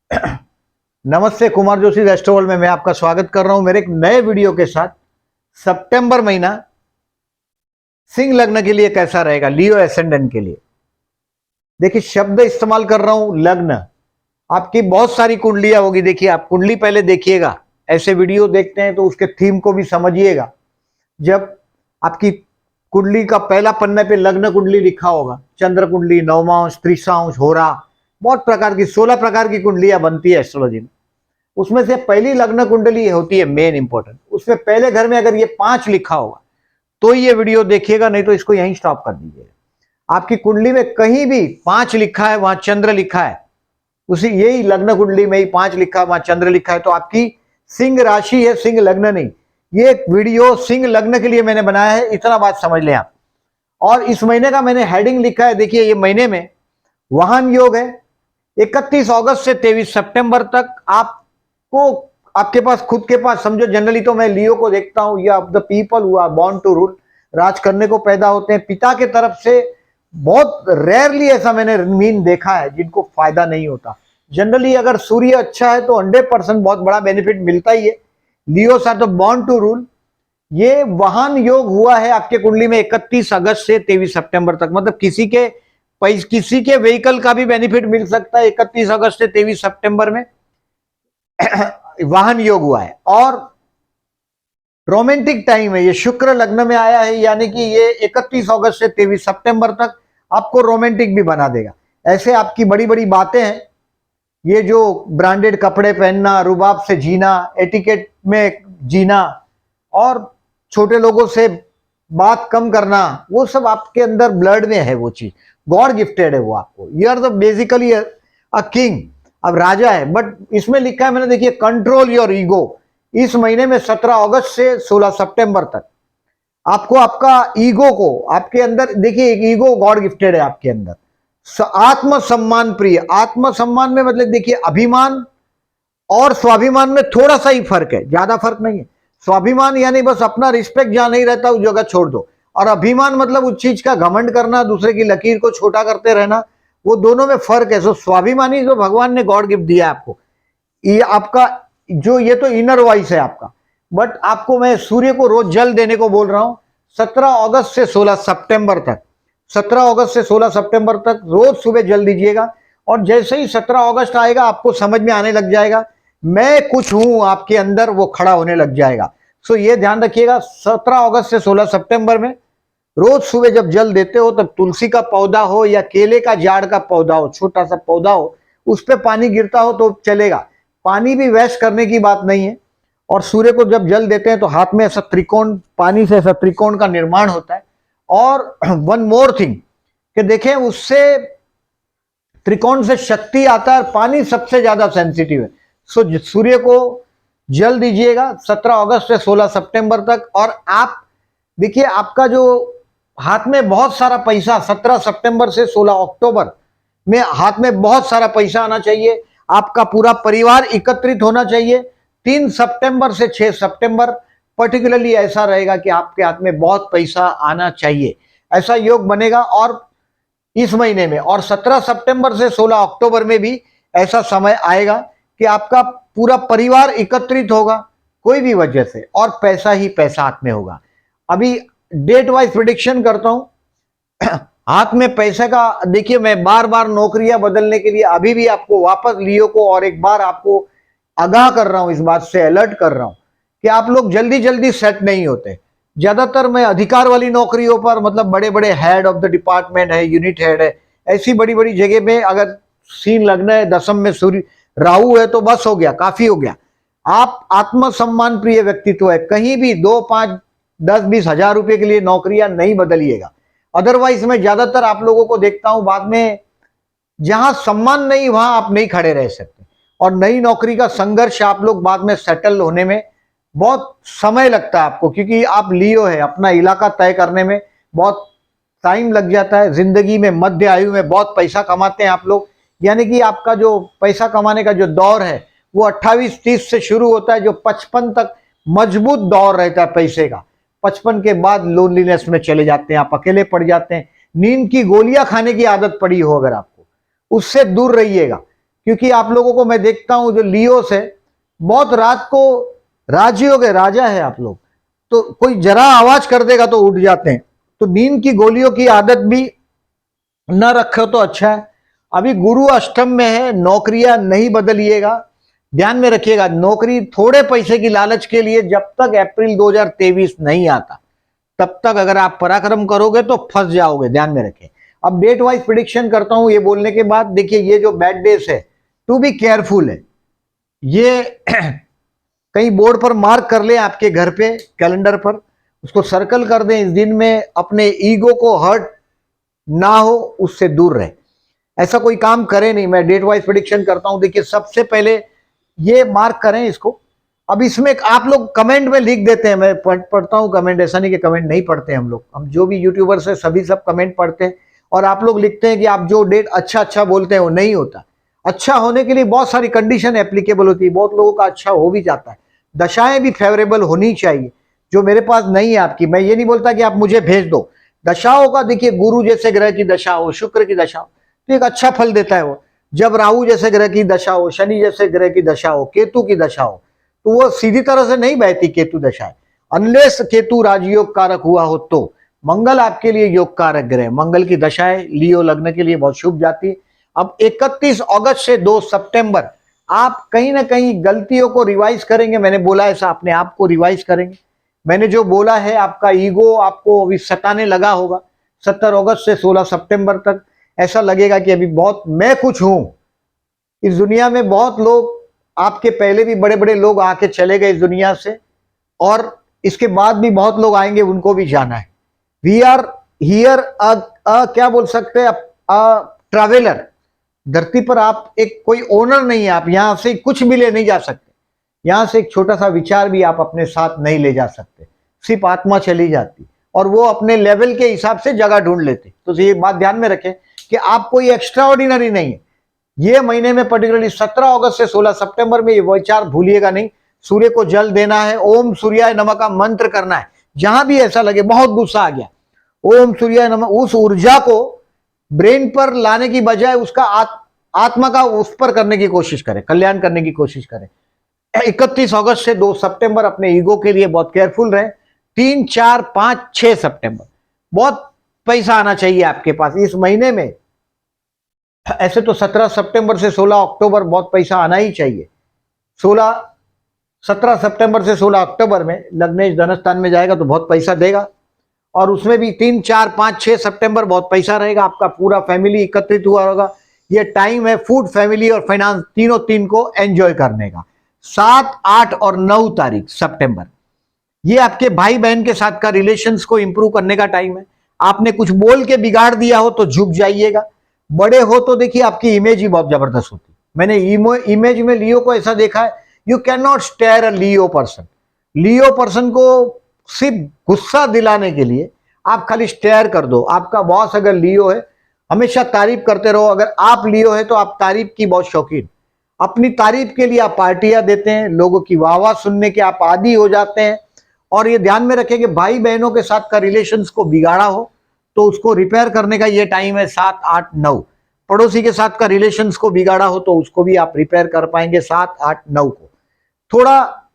नमस्ते, कुमार जोशी रेस्टोवर्ल्ड में मैं आपका स्वागत कर रहा हूं मेरे एक नए वीडियो के साथ। सितंबर महीना सिंह लग्न के लिए कैसा रहेगा, लियो एसेंडेंट के लिए। देखिए, शब्द इस्तेमाल कर रहा हूं लग्न। आपकी बहुत सारी कुंडलियां होगी। देखिए, आप कुंडली पहले देखिएगा, ऐसे वीडियो देखते हैं तो उसके थीम को भी समझिएगा। जब आपकी कुंडली का पहला पन्ने पे लग्न कुंडली लिखा होगा, चंद्र कुंडली, नवमांश, त्रिशांश, होरा, बहुत प्रकार की 16 प्रकार की कुंडलियां बनती है एस्ट्रोलॉजी में। उसमें से पहली लग्न कुंडली होती है मेन इंपॉर्टेंट। उसमें पहले घर में अगर ये 5 लिखा होगा तो ये वीडियो देखिएगा, नहीं तो इसको यहीं स्टॉप कर दीजिएगा। आपकी कुंडली में कहीं भी 5 लिखा है, वहां चंद्र लिखा है, उसी यही लग्न कुंडली में ही 5 लिखा है, वहां चंद्र लिखा है, तो आपकी सिंह राशि है, सिंह लग्न नहीं। ये वीडियो सिंह लग्न के लिए मैंने बनाया है, इतना बात समझ लें आप। और इस महीने का मैंने हेडिंग लिखा है, देखिए ये महीने में वाहन योग है। 31 अगस्त से 23 सितंबर तक आपको, आपके पास खुद के पास, समझो जनरली तो मैं लियो को देखता हूं, या the people who are born to rule, राज करने को पैदा होते हैं। पिता के तरफ से बहुत रेयरली ऐसा मैंने मीन देखा है जिनको फायदा नहीं होता। जनरली अगर सूर्य अच्छा है तो 100% बहुत बड़ा बेनिफिट मिलता ही है। लियो आर तो बॉर्न टू रूल। ये वाहन योग हुआ है आपके कुंडली में 31 अगस्त से 23 सितंबर तक, मतलब किसी के व्हीकल का भी बेनिफिट मिल सकता है 31 अगस्त से 23 सितंबर में वाहन योग हुआ है। और रोमांटिक टाइम है, ये शुक्र लग्न में आया है, यानी कि ये 31 अगस्त से 23 सितंबर तक आपको रोमांटिक भी बना देगा। ऐसे आपकी बड़ी बड़ी बातें हैं, ये जो ब्रांडेड कपड़े पहनना, रुबाब से जीना, एटिकेट में जीना, और छोटे लोगों से बात कम करना, वो सब आपके अंदर ब्लड में है। वो चीज गॉड गिफ्टेड है वो आपको। You are the basically a king, अब राजा है। बट इसमें लिखा है मैंने, देखिए, कंट्रोल योर ईगो। इस महीने में 17 अगस्त से 16 सितंबर तक आपको आपका ईगो को, आपके अंदर देखिए एक ईगो गॉड गिफ्टेड है आपके अंदर। आत्मसम्मान प्रिय, आत्मसम्मान में मतलब देखिए अभिमान और स्वाभिमान में थोड़ा सा ही फर्क है, ज्यादा फर्क नहीं है। स्वाभिमान यानी बस अपना रिस्पेक्ट जहां नहीं रहता उस जगह छोड़ दो, और अभिमान मतलब उस चीज का घमंड करना, दूसरे की लकीर को छोटा करते रहना, वो दोनों में फर्क है। सो स्वाभिमानी जो भगवान ने गॉड गिफ्ट दिया है आपको, ये आपका जो, ये तो इनर वॉइस है आपका। बट आपको मैं सूर्य को रोज जल देने को बोल रहा हूं 17 अगस्त से 16 सितंबर तक। 17 अगस्त से 16 सितंबर तक रोज सुबह जल दीजिएगा, और जैसे ही 17 अगस्त आएगा आपको समझ में आने लग जाएगा मैं कुछ हूं आपके अंदर, वो खड़ा होने लग जाएगा। सो ये ध्यान रखिएगा, 17 अगस्त से 16 सितंबर में रोज सुबह जब जल देते हो, तब तुलसी का पौधा हो या केले का झाड़ का पौधा हो, छोटा सा पौधा हो, उस पर पानी गिरता हो तो चलेगा। पानी भी वेस्ट करने की बात नहीं है। और सूर्य को जब जल देते हैं तो हाथ में ऐसा त्रिकोण, पानी से ऐसा त्रिकोण का निर्माण होता है। और वन मोर थिंग कि देखें, उससे त्रिकोण से शक्ति आता है, पानी सबसे ज्यादा सेंसिटिव है। सो सूर्य को जल दीजिएगा 17 अगस्त से 16 सितंबर तक। और आप देखिए, आपका जो हाथ में बहुत सारा पैसा 17 सितंबर से 16 अक्टूबर में हाथ में बहुत सारा पैसा आना चाहिए। आपका पूरा परिवार एकत्रित होना चाहिए। 3 सितंबर से 6 सितंबर पर्टिकुलरली ऐसा रहेगा कि आपके हाथ में बहुत पैसा आना चाहिए, ऐसा योग बनेगा। और इस महीने में, और 17 सितंबर से 16 अक्टूबर में भी ऐसा समय आएगा कि आपका पूरा परिवार एकत्रित होगा कोई भी वजह से, और पैसा ही पैसा हाथ में होगा। अभी डेट वाइज प्रिडिक्शन करता हूं हाथ में पैसे का। देखिए, मैं बार बार नौकरियां बदलने के लिए अभी भी आपको वापस लियो को और एक बार आपको आगाह कर रहा हूं, इस बात से अलर्ट कर रहा हूं कि आप लोग जल्दी जल्दी सेट नहीं होते। ज्यादातर मैं अधिकार वाली नौकरियों पर, मतलब बड़े बड़े हेड ऑफ द डिपार्टमेंट है, यूनिट हेड है, ऐसी बड़ी बड़ी जगह में अगर सीन लगना है, दशम में सूर्य राहु है, तो बस हो गया, काफी हो गया। आप आत्मसम्मान प्रिय व्यक्तित्व है, कहीं भी 2, 5, 10, 20 हजार रुपए के लिए नौकरियां नहीं बदलिएगा। अदरवाइज मैं ज्यादातर आप लोगों को देखता हूं, बाद में जहां सम्मान नहीं वहां आप नहीं खड़े रह सकते, और नई नौकरी का संघर्ष आप लोग बाद में सेटल होने में बहुत समय लगता है आपको, क्योंकि आप लियो है, अपना इलाका तय करने में बहुत टाइम लग जाता है। जिंदगी में मध्य आयु में बहुत पैसा कमाते हैं आप लोग, यानी कि आपका जो पैसा कमाने का जो दौर है वो 28-30 से शुरू होता है, जो 55 तक मजबूत दौर रहता है पैसे का। 55 के बाद लोनलीनेस में चले जाते हैं, आप अकेले पड़ जाते हैं। नींद की गोलियां खाने की आदत पड़ी हो अगर आपको, उससे दूर रहिएगा। क्योंकि आप लोगों को मैं देखता हूं जो लियो से बहुत रात को राजियों के राजा है आप लोग, तो कोई जरा आवाज कर देगा तो उठ जाते हैं। तो नींद की गोलियों की आदत भी न रखो तो अच्छा है। अभी गुरु अष्टम में है, नौकरियां नहीं बदलिएगा, ध्यान में रखिएगा। नौकरी थोड़े पैसे की लालच के लिए जब तक अप्रैल 2023 नहीं आता तब तक अगर आप पराक्रम करोगे तो फंस जाओगे, ध्यान में रखें। अब डेट वाइज प्रिडिक्शन करता हूं ये बोलने के बाद। देखिए ये जो बैड डेज है टू बी केयरफुल है, ये कहीं बोर्ड पर मार्क कर ले आपके घर पे कैलेंडर पर, उसको सर्कल कर दें। इस दिन में अपने ईगो को हर्ट ना हो उससे दूर रहे, ऐसा कोई काम करे नहीं। मैं डेट वाइज प्रिडिक्शन करता हूं। देखिए सबसे पहले ये मार्क करें इसको। अब इसमें आप लोग कमेंट में लिख देते हैं, मैं पढ़ता हूं कमेंट, ऐसा नहीं कि कमेंट नहीं पढ़ते हम लोग। हम जो भी यूट्यूबर्स है सभी सब कमेंट पढ़ते हैं और आप लोग लिखते हैं कि आप जो डेट अच्छा अच्छा बोलते हैं वो नहीं होता। अच्छा होने के लिए बहुत सारी कंडीशन एप्लीकेबल होती है, बहुत लोगों का अच्छा हो भी जाता है। दशाएं भी फेवरेबल होनी चाहिए जो मेरे पास नहीं है आपकी। मैं ये नहीं बोलता कि आप मुझे भेज दो। दशाओं का देखिए, गुरु जैसे ग्रह की दशा हो, शुक्र की दशा हो तो एक अच्छा फल देता है वो। जब राहु जैसे ग्रह की दशा हो, शनि जैसे ग्रह की दशा हो, केतु की दशा हो तो वो सीधी तरह से नहीं बहती केतु दशा है, अनलेस केतु राजयोग कारक हुआ हो तो। मंगल आपके लिए योग कारक ग्रह, मंगल की दशाएं लियो लग्न के लिए बहुत शुभ जाती है। अब 31 अगस्त से 2 सितंबर आप कहीं ना कहीं गलतियों को रिवाइज करेंगे। मैंने बोला ऐसा, अपने आप को रिवाइज करेंगे। मैंने जो बोला है आपका ईगो आपको अभी सताने लगा होगा। 17 अगस्त से 16 सितंबर तक ऐसा लगेगा कि अभी बहुत मैं कुछ हूं इस दुनिया में। बहुत लोग आपके पहले भी बड़े बड़े लोग आके चले गए इस दुनिया से, और इसके बाद भी बहुत लोग आएंगे, उनको भी जाना है। वी आर हियर क्या बोल सकते हैं, ट्रैवलर। धरती पर आप एक कोई ओनर नहीं है, आप यहां से कुछ भी ले नहीं जा सकते। यहां से एक छोटा सा विचार भी आप अपने साथ नहीं ले जा सकते, सिर्फ आत्मा चली जाती और वो अपने लेवल के हिसाब से जगह ढूंढ लेते। तो ये बात ध्यान में रखें कि आप कोई एक्स्ट्रा ऑर्डिनरी नहीं है। ये महीने में पर्टिकुलरली 17 अगस्त से 16 सितंबर में ये विचार भूलिएगा नहीं। सूर्य को जल देना है, ओम सूर्याय नमः का मंत्र करना है। जहां भी ऐसा लगे बहुत गुस्सा आ गया, ओम सूर्याय नमः, उस ऊर्जा को ब्रेन पर लाने की बजाय उसका आत्मा का उस पर करने की कोशिश करें, कल्याण करने की कोशिश करें। 31 अगस्त से 2 सितंबर अपने ईगो के लिए बहुत केयरफुल रहे। 3, 4, 5, 6 सितंबर बहुत पैसा आना चाहिए आपके पास इस महीने में। ऐसे तो 17 सितंबर से 16 अक्टूबर बहुत पैसा आना ही चाहिए। 17 सितंबर से 16 अक्टूबर में लग्नेश धनस्थान में जाएगा तो बहुत पैसा देगा, और उसमें भी 3, 4, 5, 6 सितंबर बहुत पैसा रहेगा। आपका पूरा फैमिली एकत्रित हुआ होगा। ये टाइम है फूड, फैमिली और फाइनेंस तीन को एंजॉय करने का। 7, 8 और 9 तारीख सितंबर ये आपके भाई बहन के साथ का रिलेशंस को इंप्रूव करने का टाइम है। आपने कुछ बोल के बिगाड़ दिया हो तो झुक जाइएगा। बड़े हो तो देखिए आपकी इमेज ही बहुत जबरदस्त होती। मैंने इमेज में लियो को ऐसा देखा है, you can not stare a Leo person. Leo person को सिर्फ गुस्सा दिलाने के लिए आप खाली स्टेयर कर दो। आपका बॉस अगर लियो है, हमेशा तारीफ करते रहो। अगर आप लियो है तो आप तारीफ की बहुत शौकीन, अपनी तारीफ के लिए आप पार्टियां देते हैं, लोगों की वाह सुनने के आप आदी हो जाते हैं। और ये ध्यान में रखें कि भाई बहनों के साथ का रिलेशंस को बिगाड़ा हो तो उसको रिपेयर करने का ये टाइम है 7, 8, 9। पड़ोसी के साथ का रिलेशंस को बिगाड़ा हो तो उसको भी आप रिपेयर कर पाएंगे 7, 8, 9 को। थोड़ा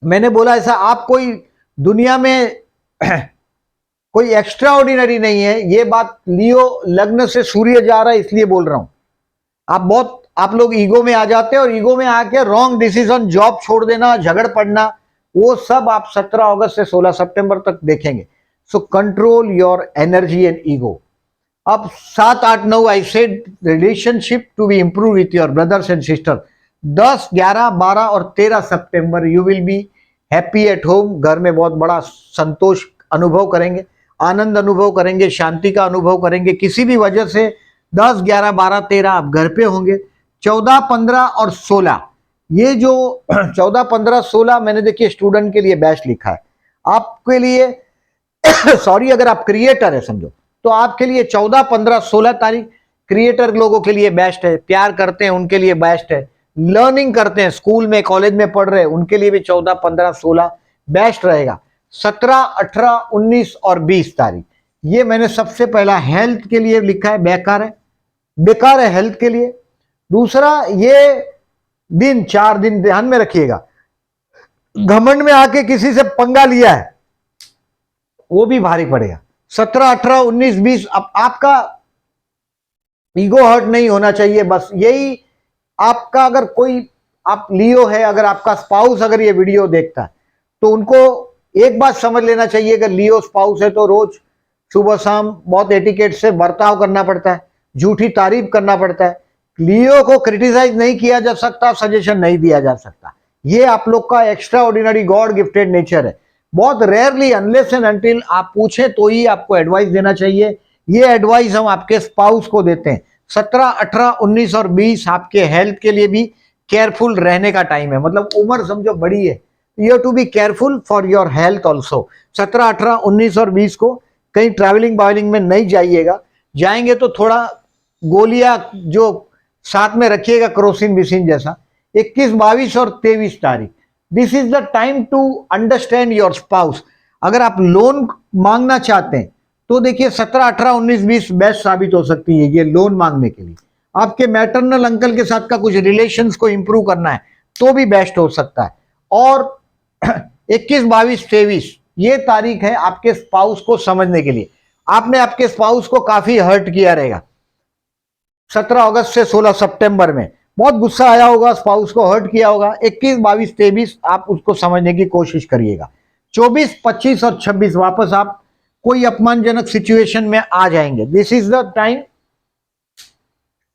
मैंने बोला ऐसा, आप कोई दुनिया में कोई एक्स्ट्रा ऑर्डिनरी नहीं है। ये बात लियो लग्न से सूर्य जा रहा है इसलिए बोल रहा हूं। आप लोग ईगो में आ जाते हैं और ईगो में आके रॉन्ग डिसीजन, जॉब छोड़ देना, झगड़ पड़ना, वो सब आप 17 अगस्त से 16 सितंबर तक देखेंगे। So control your energy and ego. अब 7, 8, 9 I said relationship to be improve with your brothers and sister. 10, 11, 12 और 13 सितंबर you will be happy at home. घर में बहुत बड़ा संतोष अनुभव करेंगे, आनंद अनुभव करेंगे, शांति का अनुभव करेंगे। किसी भी वजह से 10, 11, 12, 13 आप घर पे होंगे। 14, 15 और 16 ये जो 14, 15, 16 मैंने देखिए स्टूडेंट के लिए बेस्ट लिखा है आपके लिए। सॉरी, अगर आप क्रिएटर है समझो तो आपके लिए 14, 15, 16 तारीख क्रिएटर लोगों के लिए बेस्ट है। प्यार करते हैं उनके लिए बेस्ट है। लर्निंग करते हैं, स्कूल में कॉलेज में पढ़ रहे हैं, उनके लिए भी 14, 15, 16 बेस्ट रहेगा। 17, 18, 19 और 20 तारीख ये मैंने सबसे पहला हेल्थ के लिए लिखा है, बेकार है हेल्थ के लिए। दूसरा, ये दिन 4 दिन ध्यान में रखिएगा, घमंड में आके किसी से पंगा लिया है वो भी भारी पड़ेगा। 17, 18, 19, 20 आपका ईगो हर्ट नहीं होना चाहिए, बस यही आपका। अगर कोई आप लियो है, अगर आपका स्पाउस अगर ये वीडियो देखता है तो उनको एक बात समझ लेना चाहिए, अगर लियो स्पाउस है तो रोज सुबह शाम बहुत एटिकेट से बर्ताव करना पड़ता है, झूठी तारीफ करना पड़ता है। लियो को क्रिटिसाइज नहीं किया जा सकता, सजेशन नहीं दिया जा सकता। ये आप लोग का extra ordinary God gifted nature है। बहुत रेयरली अनलेस एंड अनटिल आप पूछें तो ही आपको एडवाइस देना चाहिए। ये एडवाइस हम आपके स्पाउस को देते हैं। 17, 18, 19 और 20 आपके हेल्थ के लिए भी केयरफुल रहने का टाइम है, मतलब उम्र समझो बड़ी है, you have to be careful for your health also. 17, 18, 19 और 20 को कहीं ट्रैवलिंग बावलिंग में नहीं जाइएगा, जाएंगे तो थोड़ा गोलियां जो साथ में रखिएगा क्रोसिन बिसिन जैसा। 21, 22 और 23 तारीख, this is the time to understand your spouse. अगर आप लोन मांगना चाहते हैं तो देखिए 17, 18, 19, 20 बेस्ट साबित हो सकती है ये लोन मांगने के लिए। आपके मैटरनल अंकल के साथ का कुछ रिलेशंस को इंप्रूव करना है तो भी बेस्ट हो सकता है। और 21, 22, 23 ये तारीख है आपके स्पाउस को समझने के लिए। आपने आपके स्पाउस को काफी हर्ट किया रहेगा 17 अगस्त से 16 सितंबर में, बहुत गुस्सा आया होगा, स्पाउस को हर्ट किया होगा। 21, 22, 23 आप उसको समझने की कोशिश करिएगा। 24, 25 और 26 वापस आप कोई अपमानजनक सिचुएशन में आ जाएंगे। This is the time,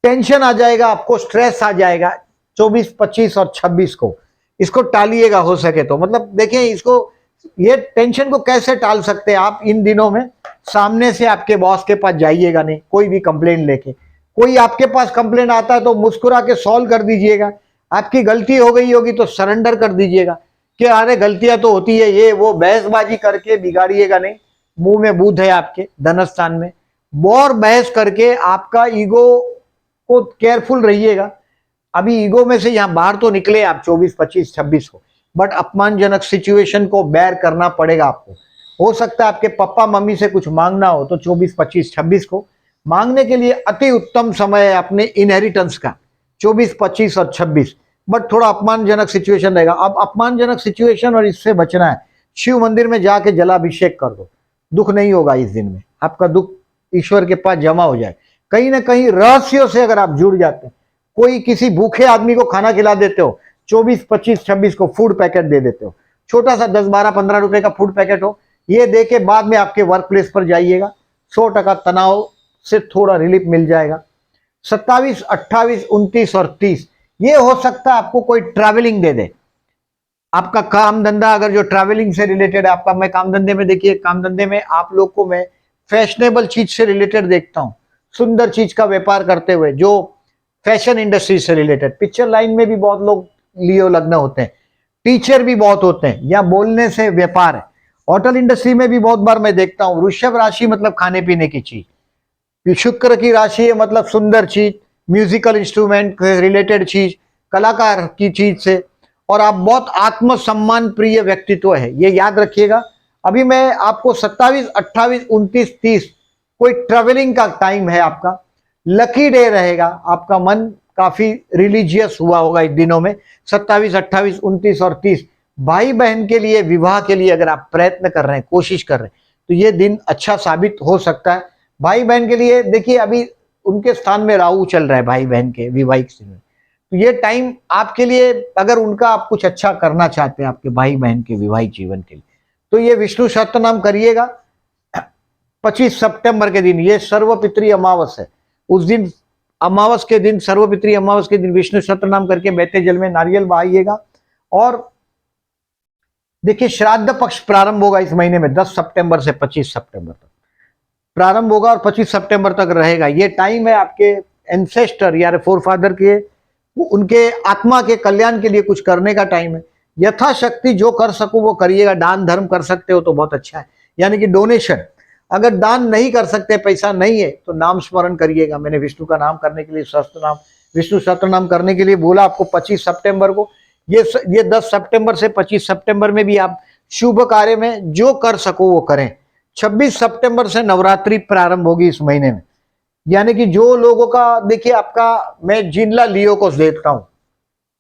tension आ जाएगा आपको, स्ट्रेस आ जाएगा 24, 25 और 26 को। इसको टालिएगा हो सके तो, मतलब देखिए इसको, ये टेंशन को कैसे टाल सकते हैं आप इन दिनों में। सामने से आपके बॉस के पास जाइएगा नहीं कोई भी कंप्लेंट लेके। कोई आपके पास कंप्लेंट आता है तो मुस्कुरा के सॉल्व कर दीजिएगा। आपकी गलती हो गई होगी तो सरेंडर कर दीजिएगा कि अरे गलतियां तो होती है, ये वो बहसबाजी करके बिगाड़िएगा नहीं। मुंह में बुध है आपके धनस्थान में, और बहस करके आपका ईगो को केयरफुल रहिएगा। अभी ईगो में से यहां बाहर तो निकले आप 24, 25, 26 को, बट अपमानजनक सिचुएशन को बेयर करना पड़ेगा आपको। हो सकता है आपके पापा मम्मी से कुछ मांगना हो तो 24, 25, 26 को मांगने के लिए अति उत्तम समय है अपने इनहेरिटेंस का, 24, 25 और 26। बट थोड़ा अपमानजनक सिचुएशन रहेगा। अब अपमानजनक सिचुएशन और इससे बचना है, शिव मंदिर में जाके जलाभिषेक कर दो, दुख नहीं होगा इस दिन में। आपका दुख ईश्वर के पास जमा हो जाए। कहीं ना कहीं रहस्यों से अगर आप जुड़ जाते हैं, कोई किसी भूखे आदमी को खाना खिला देते हो, 24, 25, 26 को फूड पैकेट दे देते हो, छोटा सा 10, 12, 15 रुपए का फूड पैकेट हो, ये दे के बाद में आपके वर्क प्लेस पर जाइएगा, 100% तनाव से थोड़ा रिलीफ मिल जाएगा। 27, 28, 29 और 30 ये हो सकता है आपको कोई ट्रैवलिंग दे दे। आपका काम धंधा अगर जो ट्रैवलिंग से रिलेटेड है आपका, मैं काम धंधे में, देखिए काम धंधे में आप लोग को मैं फैशनेबल चीज से रिलेटेड देखता हूं, सुंदर चीज का व्यापार करते हुए, जो फैशन इंडस्ट्री से रिलेटेड। पिक्चर लाइन में भी बहुत लोग लियो लग्न होते हैं, टीचर भी बहुत होते हैं, या बोलने से व्यापार है। होटल इंडस्ट्री में भी बहुत बार मैं देखता हूं। वृषभ राशि मतलब खाने पीने की चीज, शुक्र की राशि है मतलब सुंदर चीज, म्यूजिकल इंस्ट्रूमेंट रिलेटेड चीज, कलाकार की चीज से। और आप बहुत आत्मसम्मान प्रिय व्यक्तित्व है, ये याद रखिएगा। अभी मैं आपको 27, 28, 29, 30 कोई ट्रेवलिंग का टाइम है आपका, लकी डे रहेगा। आपका मन काफी रिलीजियस हुआ होगा इन दिनों में। 27, 28, 29 और 30 भाई बहन के लिए, विवाह के लिए अगर आप प्रयत्न कर रहे हैं, कोशिश कर रहे हैं, तो ये दिन अच्छा साबित हो सकता है भाई बहन के लिए। देखिए अभी उनके स्थान में राहु चल रहा है भाई बहन के विवाहिक जीवन, तो ये टाइम आपके लिए, अगर उनका आप कुछ अच्छा करना चाहते हैं आपके भाई बहन के विवाहिक जीवन के लिए, तो ये विष्णु सहस्त्रनाम करिएगा। 25 सितंबर के दिन ये सर्वपितृ अमावस है, उस दिन अमावस के दिन, सर्वपितृ अमावस के दिन विष्णु सहस्त्रनाम करके बहते जल में नारियल बहाइएगा। और देखिए श्राद्ध पक्ष प्रारंभ होगा इस महीने में, 10 सितंबर से 25 सितंबर तक प्रारंभ होगा और 25 सितंबर तक रहेगा। ये टाइम है आपके एंसेस्टर या फोरफादर के, उनके आत्मा के कल्याण के लिए कुछ करने का टाइम है। यथाशक्ति जो कर सको वो करिएगा। दान धर्म कर सकते हो तो बहुत अच्छा है, यानी कि डोनेशन। अगर दान नहीं कर सकते, पैसा नहीं है, तो नाम स्मरण करिएगा। मैंने विष्णु का नाम करने के लिए, सहस्त्र नाम, विष्णु सहस्त्र नाम करने के लिए बोला आपको 25 सितंबर को। ये 10 सितंबर से 25 सितंबर में भी आप शुभ कार्य में जो कर सको वो करें। 26 सितंबर से नवरात्रि प्रारंभ होगी इस महीने में। यानी कि जो लोगों का, देखिए आपका, मैं जिनला लियो को देखता हूं,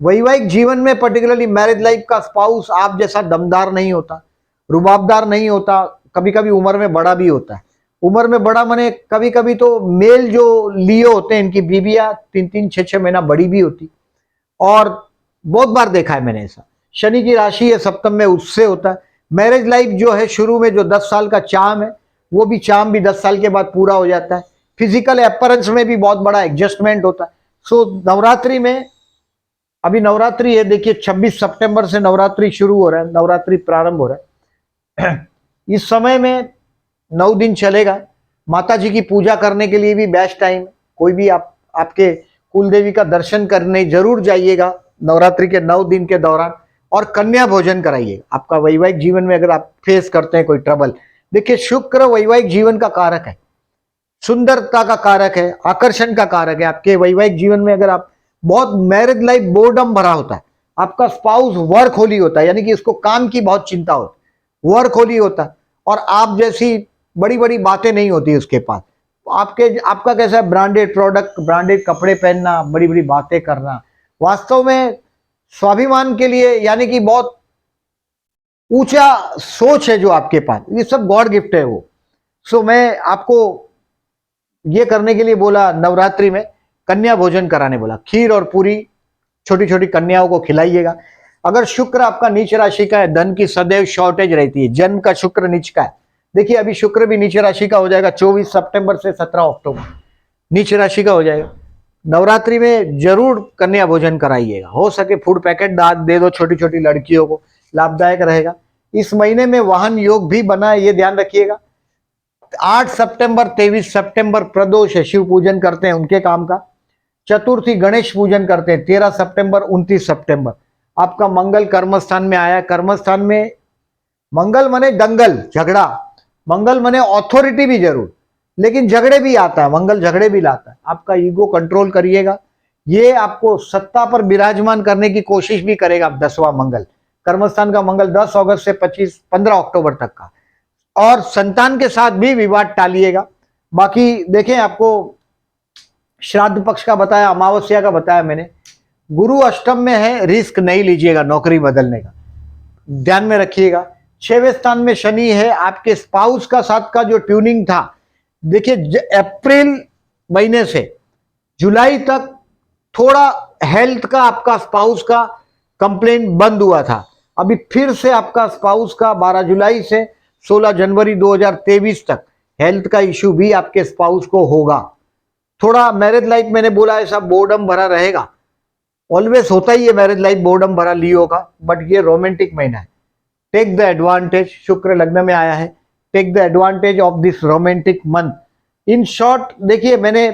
वैवाहिक जीवन में पर्टिकुलरली मैरिज लाइफ का स्पाउस आप जैसा दमदार नहीं होता, रुबाबदार नहीं होता, कभी कभी उम्र में बड़ा भी होता है। उम्र में बड़ा माने कभी कभी तो मेल जो लियो होते हैं इनकी बीबियां 3-3, 6-6 महीना बड़ी भी होती, और बहुत बार देखा है मैंने ऐसा। शनि की राशि है सप्तम में, उससे होता है। मैरिज लाइफ जो है शुरू में जो 10 साल का चार्म है, वो भी चार्म भी 10 साल के बाद पूरा हो जाता है। फिजिकल अपीयरेंस में भी बहुत बड़ा एडजस्टमेंट होता है। सो नवरात्रि में, अभी नवरात्रि है, देखिए 26 सितंबर से नवरात्रि शुरू हो रहा है, नवरात्रि प्रारंभ हो रहा है। इस समय में 9 दिन चलेगा। माता जी की पूजा करने के लिए भी बेस्ट टाइम है। कोई भी आपके कुल देवी का दर्शन करने जरूर जाइएगा नवरात्रि के 9 दिन के दौरान, और कन्या भोजन कराइए। आपका वैवाहिक जीवन में अगर आप फेस करते हैं कोई ट्रबल, देखिए शुक्र वैवाहिक जीवन का कारक है, सुंदरता का कारक है, आकर्षण का कारक है। आपके वैवाहिक जीवन में अगर आप बहुत, मैरिज लाइफ बोर्डम भरा होता है, आपका स्पाउस वर्क होली होता है, यानी कि इसको काम की बहुत चिंता होती, वर्क होली होता है, और आप जैसी बड़ी बड़ी बातें नहीं होती उसके पास। आपका कैसा है, ब्रांडेड प्रोडक्ट, ब्रांडेड कपड़े पहनना, बड़ी बड़ी बातें करना, वास्तव में स्वाभिमान के लिए, यानी कि बहुत ऊंचा सोच है जो आपके पास, ये सब गॉड गिफ्ट है वो। सो मैं आपको ये करने के लिए बोला, नवरात्रि में कन्या भोजन कराने बोला, खीर और पूरी छोटी छोटी कन्याओं को खिलाइएगा। अगर शुक्र आपका नीच राशि का है, धन की सदैव शॉर्टेज रहती है, जन्म का शुक्र नीच का है। देखिए अभी शुक्र भी नीच राशि का हो जाएगा 24 सितंबर से 17 अक्टूबर, नीच राशि का हो जाएगा। नवरात्रि में जरूर कन्या भोजन कराइएगा, हो सके फूड पैकेट दे दो छोटी छोटी लड़कियों को, लाभदायक रहेगा। इस महीने में वाहन योग भी बना है, ये ध्यान रखिएगा। 8 सितंबर 23 सितंबर प्रदोष है, शिव पूजन करते हैं उनके काम का। चतुर्थी गणेश पूजन करते हैं 13 सितंबर 29 सितंबर। आपका मंगल कर्मस्थान में आया, कर्मस्थान में मंगल मने दंगल झगड़ा, मंगल मने ऑथोरिटी भी जरूर, लेकिन झगड़े भी आता है, मंगल झगड़े भी लाता है। आपका ईगो कंट्रोल करिएगा, ये आपको सत्ता पर विराजमान करने की कोशिश भी करेगा। 10वां मंगल, कर्मस्थान का मंगल 10 अगस्त से 15 अक्टूबर तक का। और संतान के साथ भी विवाद टालिएगा। बाकी देखें, आपको श्राद्ध पक्ष का बताया, अमावस्या का बताया मैंने। गुरु अष्टम में है, रिस्क नहीं लीजिएगा नौकरी बदलने का, ध्यान में रखिएगा। 6वें स्थान में शनि है, आपके स्पाउस का साथ का जो ट्यूनिंग था, देखिए अप्रैल महीने से जुलाई तक थोड़ा हेल्थ का आपका स्पाउस का कंप्लेंट बंद हुआ था। अभी फिर से आपका स्पाउस का 12 जुलाई से 16 जनवरी 2023 तक हेल्थ का इश्यू भी आपके स्पाउस को होगा। थोड़ा मैरिज लाइफ, मैंने बोला ऐसा बोर्डम भरा रहेगा, ऑलवेज होता ही है मैरिज लाइफ बोर्डम भरा लियो का, बट ये रोमांटिक महीना है। टेक द एडवांटेज, शुक्र लग्न में आया है, take the advantage of this romantic month. In short देखिए, मैंने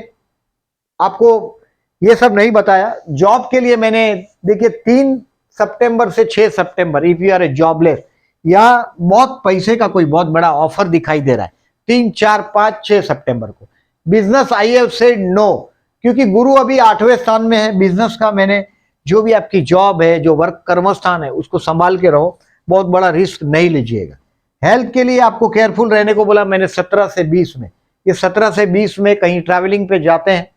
आपको ये सब नहीं बताया। जॉब के लिए मैंने, देखिए 3 सितंबर से 6 सितंबर, if you are a jobless, या बहुत पैसे का कोई बहुत बड़ा ऑफर दिखाई दे रहा है 3, 4, 5, 6 सितंबर को। Business I have said no, क्योंकि गुरु अभी 8वें स्थान में है। बिजनेस का मैंने, जो भी आपकी जॉब है, जो वर्क कर्मस्थान है, उसको संभाल के रहो, बहुत बड़ा रिस्क नहीं लीजिएगा। हेल्थ के लिए आपको केयरफुल रहने को बोला मैंने 17 से 20 में। ये 17 से 20 में कहीं ट्रैवलिंग पे जाते हैं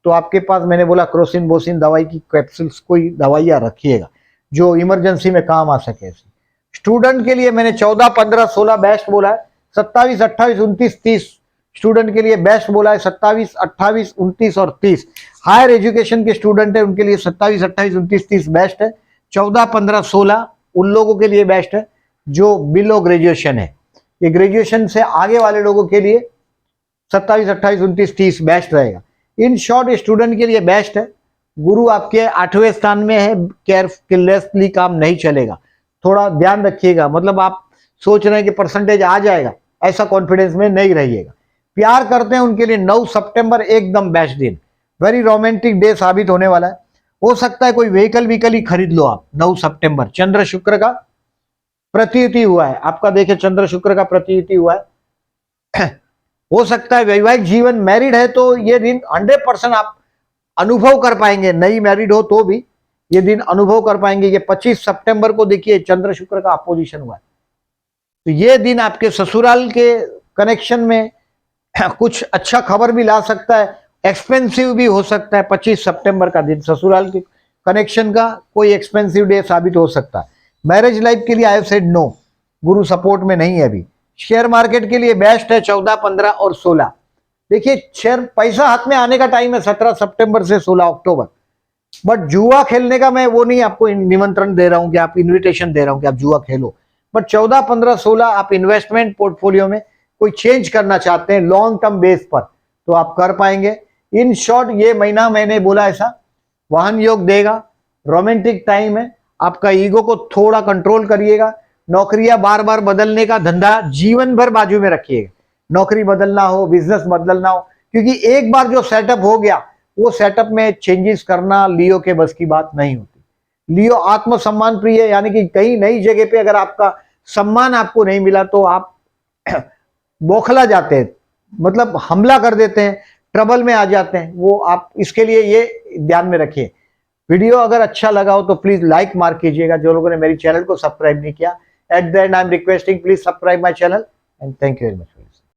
तो आपके पास, मैंने बोला क्रोसिन बोसिन दवाई की कैप्सूल्स, कोई दवाइयाँ रखिएगा जो इमरजेंसी में काम आ सके। स्टूडेंट के लिए मैंने 14, 15, 16 बेस्ट बोला है, 27, 28, 29, 30 स्टूडेंट के लिए बेस्ट बोला है। 27, 28, 29 और 30 हायर एजुकेशन के स्टूडेंट है, उनके लिए 27, 28, 29, 30 बेस्ट है। 14, 15, 16 उन लोगों के लिए बेस्ट है जो बिलो ग्रेजुएशन है। ये ग्रेजुएशन से आगे वाले लोगों के लिए 27, 28, 29, 30 बेस्ट रहेगा। इन शॉर्ट स्टूडेंट के लिए बेस्ट है। गुरु आपके 8वें स्थान में है, केयरलेसली काम नहीं चलेगा, थोड़ा ध्यान रखिएगा। मतलब आप सोच रहे हैं कि परसेंटेज आ जाएगा, ऐसा कॉन्फिडेंस में नहीं रहिएगा। प्यार करते हैं उनके लिए 9 सितंबर एकदम बेस्ट दिन, वेरी रोमांटिक डे साबित होने वाला है। हो सकता है कोई व्हीकल ही खरीद लो आप 9 सितंबर। चंद्र शुक्र का प्रतियुति हुआ है आपका, देखिए चंद्र शुक्र का प्रतियुति हुआ है। हो सकता है वैवाहिक जीवन, मैरिड है तो ये दिन 100% आप अनुभव कर पाएंगे, नई मैरिड हो तो भी ये दिन अनुभव कर पाएंगे। ये 25 सितंबर को देखिए चंद्र शुक्र का अपोजिशन हुआ है, तो ये दिन आपके ससुराल के कनेक्शन में कुछ अच्छा खबर भी ला सकता है। एक्सपेंसिव भी हो सकता है। 25 सितंबर का दिन ससुराल के कनेक्शन का कोई एक्सपेंसिव डे साबित हो सकता है। मैरिज लाइफ के लिए आई have said no, Guru support में नहीं है अभी। शेयर मार्केट के लिए बेस्ट है 14, 15 और 16। देखिए शेयर पैसा हाथ में आने का टाइम है 17 सितंबर से 16 अक्टूबर। बट जुआ खेलने का मैं वो नहीं आपको निमंत्रण दे रहा हूं कि आप इन्विटेशन दे रहा हूं कि आप जुआ खेलो। बट 14, 15, 16 आप इन्वेस्टमेंट पोर्टफोलियो में कोई चेंज करना चाहते हैं लॉन्ग टर्म बेस पर तो आप कर पाएंगे। इन शॉर्ट ये महीना मैंने बोला ऐसा वाहन योग देगा, रोमांटिक टाइम है। आपका ईगो को थोड़ा कंट्रोल करिएगा। नौकरियां बार बार बदलने का धंधा जीवन भर बाजू में रखिएगा। नौकरी बदलना हो, बिजनेस बदलना हो, क्योंकि एक बार जो सेटअप हो गया वो सेटअप में चेंजेस करना लियो के बस की बात नहीं होती। लियो आत्मसम्मान प्रिय है, यानी कि कहीं नई जगह पे अगर आपका सम्मान आपको नहीं मिला तो आप बौखला जाते हैं, मतलब हमला कर देते हैं, ट्रबल में आ जाते हैं। वो आप इसके लिए ये ध्यान में रखिए। वीडियो अगर अच्छा लगा हो तो प्लीज लाइक मार कीजिएगा। जो लोगों ने मेरी चैनल को सब्सक्राइब नहीं किया, at the and I am requesting please subscribe my channel and thank you very much.